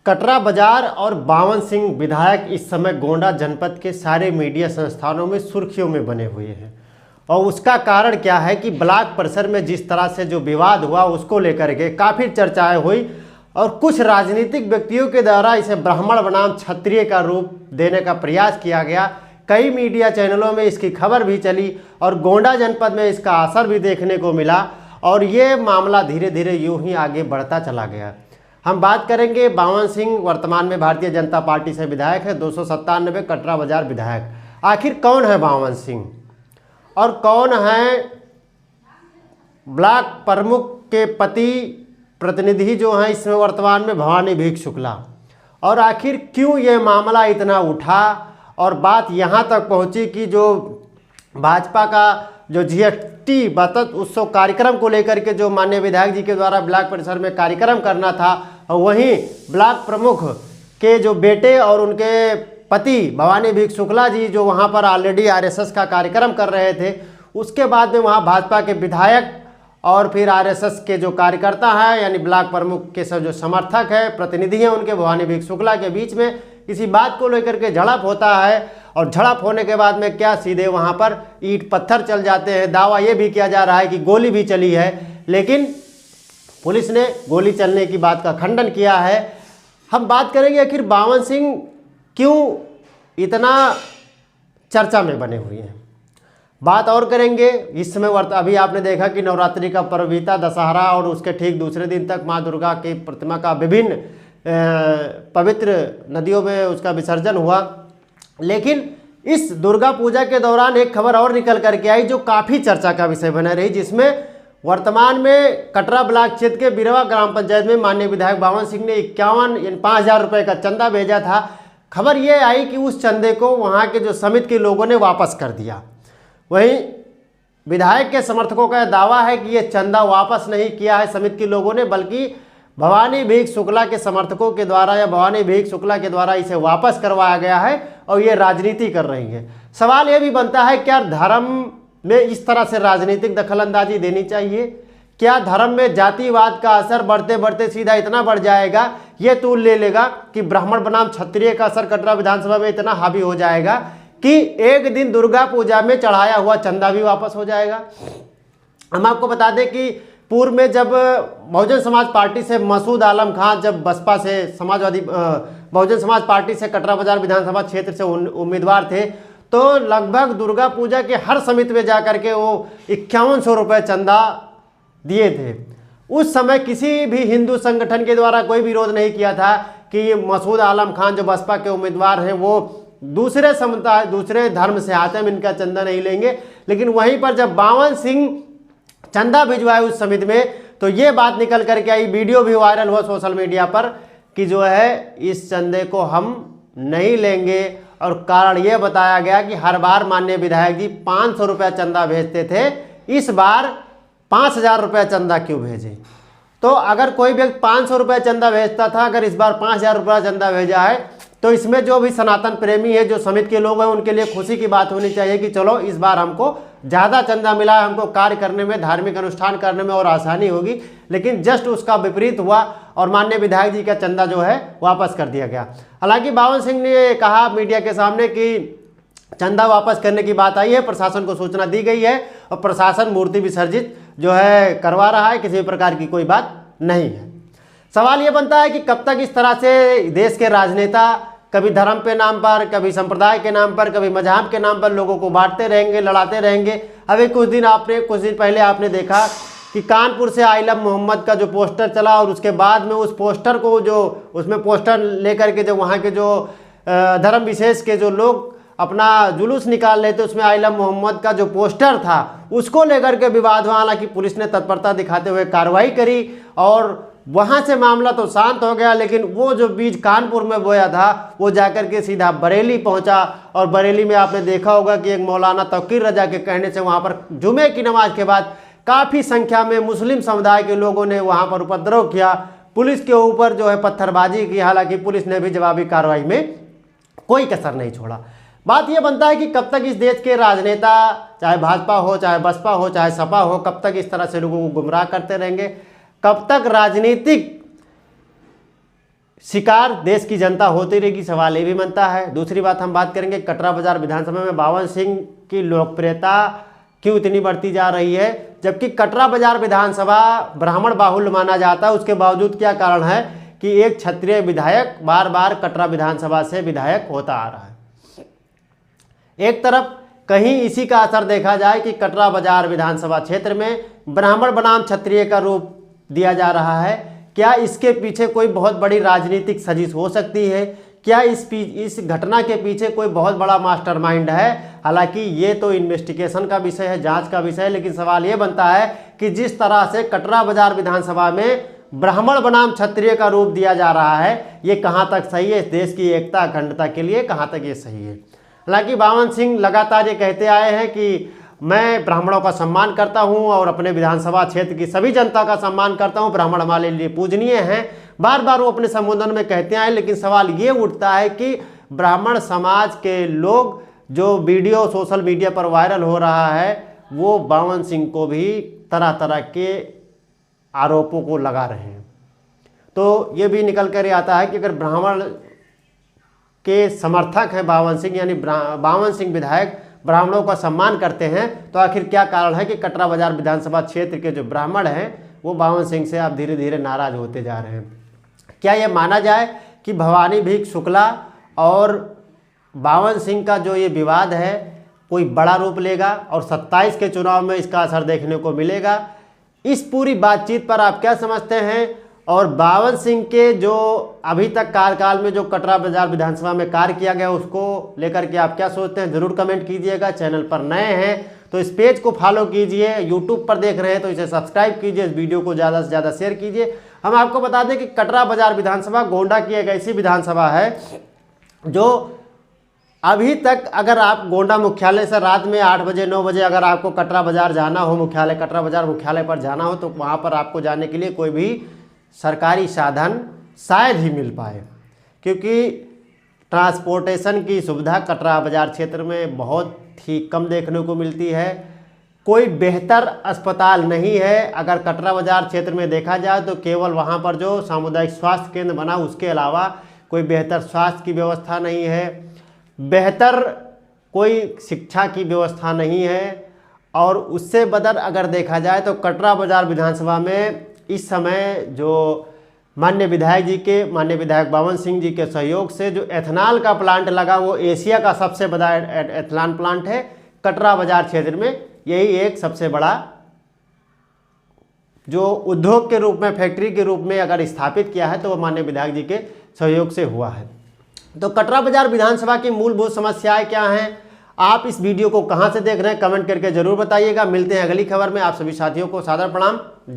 कटरा बाजार और बावन सिंह विधायक इस समय गोंडा जनपद के सारे मीडिया संस्थानों में सुर्खियों में बने हुए हैं। और उसका कारण क्या है कि ब्लॉक परिसर में जिस तरह से जो विवाद हुआ उसको लेकर के काफ़ी चर्चाएं हुई और कुछ राजनीतिक व्यक्तियों के द्वारा इसे ब्राह्मण बनाम क्षत्रिय का रूप देने का प्रयास किया गया। कई मीडिया चैनलों में इसकी खबर भी चली और गोंडा जनपद में इसका असर भी देखने को मिला और ये मामला धीरे धीरे यूं ही आगे बढ़ता चला गया। हम बात करेंगे बावन सिंह वर्तमान में भारतीय जनता पार्टी से विधायक है, 297 कटरा बाजार विधायक। आखिर कौन है बावन सिंह और कौन है ब्लॉक प्रमुख के पति प्रतिनिधि जो हैं इसमें वर्तमान में भवानी भीख शुक्ला, और आखिर क्यों ये मामला इतना उठा और बात यहाँ तक पहुँची कि जो भाजपा का जो जीएसटी बचत उत्सव कार्यक्रम को लेकर के जो माननीय विधायक जी के द्वारा ब्लॉक परिसर में कार्यक्रम करना था, और वहीं ब्लॉक प्रमुख के जो बेटे और उनके पति भवानी भीख शुक्ला जी जो वहां पर ऑलरेडी आरएसएस का कार्यक्रम कर रहे थे, उसके बाद में वहां भाजपा के विधायक और फिर आरएसएस के जो कार्यकर्ता हैं यानी ब्लॉक प्रमुख के सब जो समर्थक है प्रतिनिधि हैं उनके भवानी भीख शुक्ला के बीच में किसी बात को लेकर के झड़प होता है। और झड़प होने के बाद में क्या सीधे वहां पर ईंट पत्थर चल जाते हैं। दावा ये भी किया जा रहा है कि गोली भी चली है, लेकिन पुलिस ने गोली चलने की बात का खंडन किया है। हम बात करेंगे आखिर बावन सिंह क्यों इतना चर्चा में बने हुए हैं, बात और करेंगे। इस समय अभी आपने देखा कि नवरात्रि का पर्व बीता, दशहरा और उसके ठीक दूसरे दिन तक माँ दुर्गा की प्रतिमा का विभिन्न पवित्र नदियों में उसका विसर्जन हुआ। लेकिन इस दुर्गा पूजा के दौरान एक खबर और निकल करके आई जो काफ़ी चर्चा का विषय बना रही, जिसमें वर्तमान में कटरा ब्लॉक क्षेत्र के बिरवा ग्राम पंचायत में माननीय विधायक बावन सिंह ने 5,000 रुपये का चंदा भेजा था। खबर ये आई कि उस चंदे को वहाँ के जो समिति के लोगों ने वापस कर दिया। वहीं विधायक के समर्थकों का दावा है कि ये चंदा वापस नहीं किया है समिति के लोगों ने, बल्कि भवानी भीख शुक्ला के समर्थकों के द्वारा या भवानी भीख शुक्ला के द्वारा इसे वापस करवाया गया है और ये राजनीति कर रही है। सवाल ये भी बनता है क्या धर्म में इस तरह से राजनीतिक दखलंदाजी देनी चाहिए? क्या धर्म में जातिवाद का असर बढ़ते बढ़ते सीधा इतना बढ़ जाएगा, ये तूल ले लेगा कि ब्राह्मण बनाम क्षत्रिय का असर कटरा विधानसभा में इतना हावी हो जाएगा कि एक दिन दुर्गा पूजा में चढ़ाया हुआ चंदा भी वापस हो जाएगा। हम आपको बता दें कि पूर्व में जब बहुजन समाज पार्टी से मसूद आलम खान जब बसपा से बहुजन समाज पार्टी से कटरा बाजार विधानसभा क्षेत्र से उम्मीदवार थे, तो लगभग दुर्गा पूजा के हर समिति में जाकर के वो 5100 रुपये चंदा दिए थे। उस समय किसी भी हिंदू संगठन के द्वारा कोई विरोध नहीं किया था कि मसूद आलम खान जो बसपा के उम्मीदवार हैं वो दूसरे समुदाय दूसरे धर्म से आते हैं, इनका चंदा नहीं लेंगे। लेकिन वहीं पर जब बावन सिंह चंदा भिजवाए उस समिति में, तो ये बात निकल करके आई, वीडियो भी वायरल हुआ सोशल मीडिया पर कि जो है इस चंदे को हम नहीं लेंगे। और कारण ये बताया गया कि हर बार माननीय विधायक जी 500 रुपया चंदा भेजते थे, इस बार 5,000 रुपया चंदा क्यों भेजे? तो अगर कोई व्यक्ति 500 रुपया चंदा भेजता था, अगर इस बार 5,000 रुपया चंदा भेजा है, तो इसमें जो भी सनातन प्रेमी है जो समिति के लोग हैं उनके लिए खुशी की बात होनी चाहिए कि चलो इस बार हमको ज़्यादा चंदा मिला है, हमको कार्य करने में धार्मिक अनुष्ठान करने में और आसानी होगी। लेकिन जस्ट उसका विपरीत हुआ और माननीय विधायक जी का चंदा जो है वापस कर दिया गया। हालांकि बावन सिंह ने कहा मीडिया के सामने कि चंदा वापस करने की बात आई है, प्रशासन को सूचना दी गई है और प्रशासन मूर्ति विसर्जित जो है करवा रहा है, किसी प्रकार की कोई बात नहीं है। सवाल ये बनता है कि कब तक इस तरह से देश के राजनेता कभी धर्म के नाम पर, कभी संप्रदाय के नाम पर, कभी मजहब के नाम पर लोगों को बांटते रहेंगे, लड़ाते रहेंगे। अभी कुछ दिन पहले आपने देखा कि कानपुर से आइलम मोहम्मद का जो पोस्टर चला और उसके बाद में उस पोस्टर को जो उसमें पोस्टर लेकर के जो वहाँ के जो धर्म विशेष के जो लोग अपना जुलूस निकाल रहे थे, उसमें आइलम मोहम्मद का जो पोस्टर था उसको लेकर के विवाद हुआ। हालांकि पुलिस ने तत्परता दिखाते हुए कार्रवाई करी और वहाँ से मामला तो शांत हो गया, लेकिन वो जो बीज कानपुर में बोया था वो जाकर के सीधा बरेली पहुँचा। और बरेली में आपने देखा होगा कि एक मौलाना तौकीर रजा के कहने से वहाँ पर जुमे की नमाज के बाद काफ़ी संख्या में मुस्लिम समुदाय के लोगों ने वहाँ पर उपद्रव किया, पुलिस के ऊपर जो है पत्थरबाजी की। हालांकि पुलिस ने भी जवाबी कार्रवाई में कोई कसर नहीं छोड़ा। बात यह बनता है कि कब तक इस देश के राजनेता, चाहे भाजपा हो, चाहे बसपा हो, चाहे सपा हो, कब तक इस तरह से लोगों को गुमराह करते रहेंगे? कब तक राजनीतिक शिकार देश की जनता होती रहेगी, सवाल ये भी बनता है। दूसरी बात हम बात करेंगे कटरा बाजार विधानसभा में बावन सिंह की लोकप्रियता क्यों इतनी बढ़ती जा रही है, जबकि कटरा बाजार विधानसभा ब्राह्मण बाहुल्य माना जाता है, उसके बावजूद क्या कारण है कि एक क्षत्रिय विधायक बार बार कटरा विधानसभा से विधायक होता आ रहा है। एक तरफ कहीं इसी का असर देखा जाए कि कटरा बाजार विधानसभा क्षेत्र में ब्राह्मण बनाम क्षत्रिय का रूप दिया जा रहा है। क्या इसके पीछे कोई बहुत बड़ी राजनीतिक साजिश हो सकती है? क्या इस घटना के पीछे कोई बहुत बड़ा मास्टरमाइंड है? हालांकि ये तो इन्वेस्टिगेशन का विषय है, जांच का विषय है, लेकिन सवाल ये बनता है कि जिस तरह से कटरा बाजार विधानसभा में ब्राह्मण बनाम क्षत्रिय का रूप दिया जा रहा है, ये कहाँ तक सही है? इस देश की एकता अखंडता के लिए कहाँ तक ये सही है? हालांकि बावन सिंह लगातार ये कहते आए हैं कि मैं ब्राह्मणों का सम्मान करता हूं और अपने विधानसभा क्षेत्र की सभी जनता का सम्मान करता हूं, ब्राह्मण हमारे लिए पूजनीय हैं, बार बार वो अपने संबोधन में कहते आए। लेकिन सवाल ये उठता है कि ब्राह्मण समाज के लोग, जो वीडियो सोशल मीडिया पर वायरल हो रहा है, वो बावन सिंह को भी तरह तरह के आरोपों को लगा रहे हैं। तो ये भी निकल कर आता है कि अगर ब्राह्मण के समर्थक हैं बावन सिंह, यानी बावन सिंह विधायक ब्राह्मणों का सम्मान करते हैं, तो आखिर क्या कारण है कि कटरा बाजार विधानसभा क्षेत्र के जो ब्राह्मण हैं वो बावन सिंह से अब धीरे धीरे नाराज होते जा रहे हैं? क्या यह माना जाए कि भवानी भीख शुक्ला और बावन सिंह का जो ये विवाद है कोई बड़ा रूप लेगा और 27 के चुनाव में इसका असर देखने को मिलेगा? इस पूरी बातचीत पर आप क्या समझते हैं? और बावन सिंह के जो अभी तक कार्यकाल में जो कटरा बाजार विधानसभा में कार्य किया गया उसको लेकर के आप क्या सोचते हैं? जरूर कमेंट कीजिएगा। चैनल पर नए हैं तो इस पेज को फॉलो कीजिए, यूट्यूब पर देख रहे हैं तो इसे सब्सक्राइब कीजिए, इस वीडियो को ज़्यादा से ज़्यादा शेयर कीजिए। हम आपको बता दें कि कटरा बाजार विधानसभा गोंडा की एक ऐसी विधानसभा है जो अभी तक, अगर आप गोंडा मुख्यालय से रात में 8 बजे 9 बजे अगर आपको कटरा बाजार जाना हो, मुख्यालय कटरा बाजार मुख्यालय पर जाना हो, तो वहाँ पर आपको जाने के लिए कोई भी सरकारी साधन शायद ही मिल पाए, क्योंकि ट्रांसपोर्टेशन की सुविधा कटरा बाजार क्षेत्र में बहुत ही कम देखने को मिलती है। कोई बेहतर अस्पताल नहीं है। अगर कटरा बाजार क्षेत्र में देखा जाए तो केवल वहाँ पर जो सामुदायिक स्वास्थ्य केंद्र बना उसके अलावा कोई बेहतर स्वास्थ्य की व्यवस्था नहीं है, बेहतर कोई शिक्षा की व्यवस्था नहीं है। और उससे बदर अगर देखा जाए तो कटरा बाजार विधानसभा में इस समय जो माननीय विधायक बावन सिंह जी के सहयोग से जो एथेनॉल का प्लांट लगा, वो एशिया का सबसे बड़ा एथेनॉल प्लांट है। कटरा बाजार क्षेत्र में यही एक सबसे बड़ा जो उद्योग के रूप में, फैक्ट्री के रूप में अगर स्थापित किया है तो वो माननीय विधायक जी के सहयोग से हुआ है। तो कटरा बाजार विधानसभा की मूलभूत समस्याएं क्या हैं? आप इस वीडियो को कहां से देख रहे हैं कमेंट करके जरूर बताइएगा। मिलते हैं अगली खबर में। आप सभी साथियों को सादर प्रणाम।